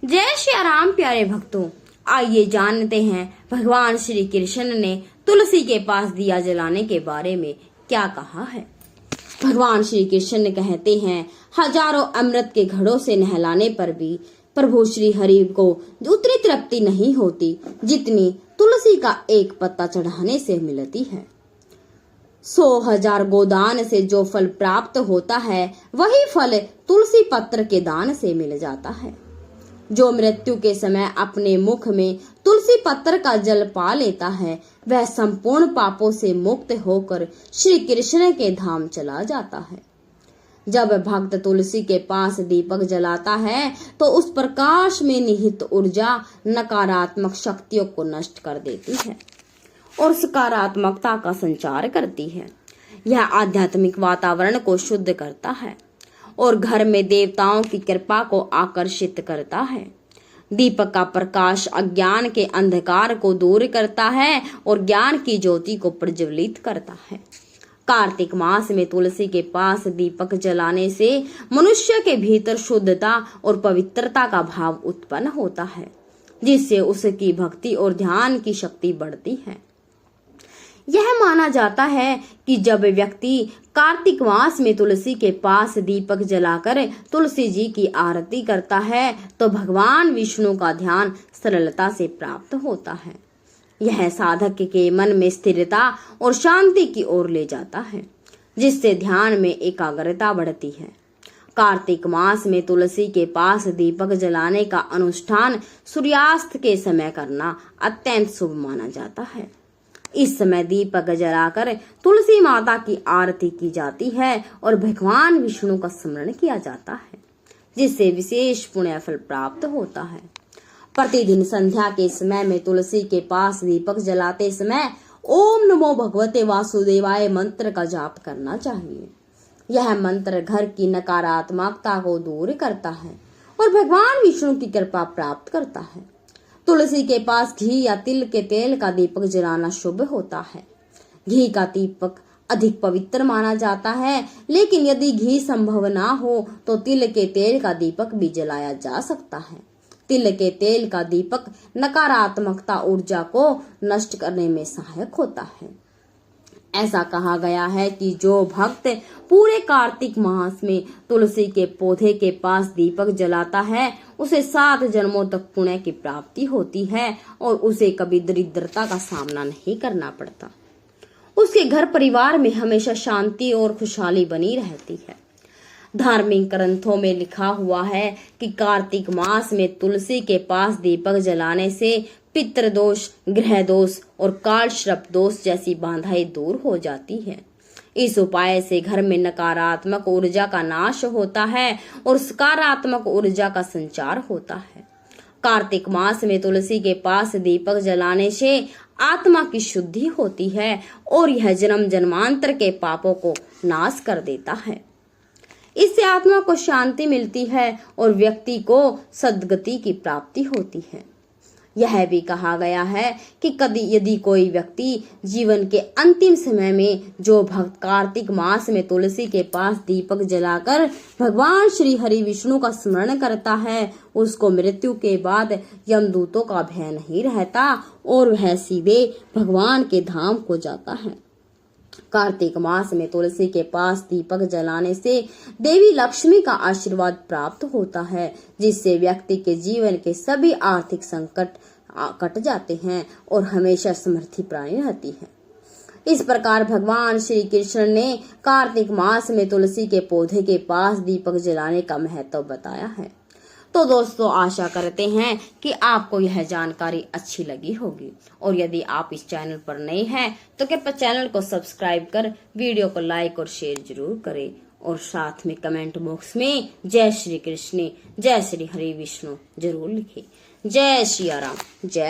जय श्री राम प्यारे भक्तों, आइए जानते हैं भगवान श्री कृष्ण ने तुलसी के पास दिया जलाने के बारे में क्या कहा है। भगवान श्री कृष्ण कहते हैं, हजारों अमृत के घड़ों से नहलाने पर भी प्रभु श्री हरि को उतनी तृप्ति नहीं होती जितनी तुलसी का एक पत्ता चढ़ाने से मिलती है। 100,000 गोदान से जो फल प्राप्त होता है वही फल तुलसी पत्र के दान से मिल जाता है। जो मृत्यु के समय अपने मुख में तुलसी पत्र का जल पा लेता है वह संपूर्ण पापों से मुक्त होकर श्री कृष्ण के धाम चला जाता है। जब भक्त तुलसी के पास दीपक जलाता है तो उस प्रकाश में निहित ऊर्जा नकारात्मक शक्तियों को नष्ट कर देती है और सकारात्मकता का संचार करती है। यह आध्यात्मिक वातावरण को शुद्ध करता है और घर में देवताओं की कृपा को आकर्षित करता है। दीपक का प्रकाश अज्ञान के अंधकार को दूर करता है और ज्ञान की ज्योति को प्रज्वलित करता है। कार्तिक मास में तुलसी के पास दीपक जलाने से मनुष्य के भीतर शुद्धता और पवित्रता का भाव उत्पन्न होता है, जिससे उसकी भक्ति और ध्यान की शक्ति बढ़ती है। यह माना जाता है कि जब व्यक्ति कार्तिक मास में तुलसी के पास दीपक जलाकर तुलसी जी की आरती करता है तो भगवान विष्णु का ध्यान सरलता से प्राप्त होता है। यह साधक के मन में स्थिरता और शांति की ओर ले जाता है, जिससे ध्यान में एकाग्रता बढ़ती है। कार्तिक मास में तुलसी के पास दीपक जलाने का अनुष्ठान सूर्यास्त के समय करना अत्यंत शुभ माना जाता है। इस समय दीपक जलाकर तुलसी माता की आरती की जाती है और भगवान विष्णु का स्मरण किया जाता है, जिससे विशेष पुण्य फल प्राप्त होता है। प्रतिदिन संध्या के समय में तुलसी के पास दीपक जलाते समय ओम नमो भगवते वासुदेवाय मंत्र का जाप करना चाहिए। यह मंत्र घर की नकारात्मकता को दूर करता है और भगवान विष्णु की कृपा प्राप्त करता है। तुलसी के पास घी या तिल के तेल का दीपक जलाना शुभ होता है। घी का दीपक अधिक पवित्र माना जाता है, लेकिन यदि घी संभव ना हो तो तिल के तेल का दीपक भी जलाया जा सकता है। तिल के तेल का दीपक नकारात्मकता ऊर्जा को नष्ट करने में सहायक होता है। ऐसा कहा गया है कि जो भक्त पूरे कार्तिक मास में तुलसी के पौधे के पास दीपक जलाता है उसे 7 जन्मों तक पुण्य की प्राप्ति होती है और उसे कभी दरिद्रता का सामना नहीं करना पड़ता। उसके घर परिवार में हमेशा शांति और खुशहाली बनी रहती है। धार्मिक ग्रंथों में लिखा हुआ है कि कार्तिक मास में तुलसी के पास दीपक जलाने से पितृदोष, ग्रह दोष और काल श्रप दोष जैसी बाधाएं दूर हो जाती है। इस उपाय से घर में नकारात्मक ऊर्जा का नाश होता है और सकारात्मक ऊर्जा का संचार होता है। कार्तिक मास में तुलसी के पास दीपक जलाने से आत्मा की शुद्धि होती है और यह जन्म जन्मांतर के पापों को नाश कर देता है। इससे आत्मा को शांति मिलती है और व्यक्ति को सद्गति की प्राप्ति होती है। यह भी कहा गया है कि यदि कोई व्यक्ति जीवन के अंतिम समय में जो भक्त कार्तिक मास में तुलसी के पास दीपक जलाकर भगवान श्री हरि विष्णु का स्मरण करता है उसको मृत्यु के बाद यमदूतों का भय नहीं रहता और वह सीधे भगवान के धाम को जाता है। कार्तिक मास में तुलसी के पास दीपक जलाने से देवी लक्ष्मी का आशीर्वाद प्राप्त होता है, जिससे व्यक्ति के जीवन के सभी आर्थिक संकट कट जाते हैं और हमेशा समृद्धि प्राणी रहती है। इस प्रकार भगवान श्री कृष्ण ने कार्तिक मास में तुलसी के पौधे के पास दीपक जलाने का महत्व बताया है। तो दोस्तों, आशा करते हैं कि आपको यह जानकारी अच्छी लगी होगी और यदि आप इस चैनल पर नए हैं तो कृपया चैनल को सब्सक्राइब कर वीडियो को लाइक और शेयर जरूर करें और साथ में कमेंट बॉक्स में जय श्री कृष्ण, जय श्री हरि विष्णु जरूर लिखें। जय श्री राम, जय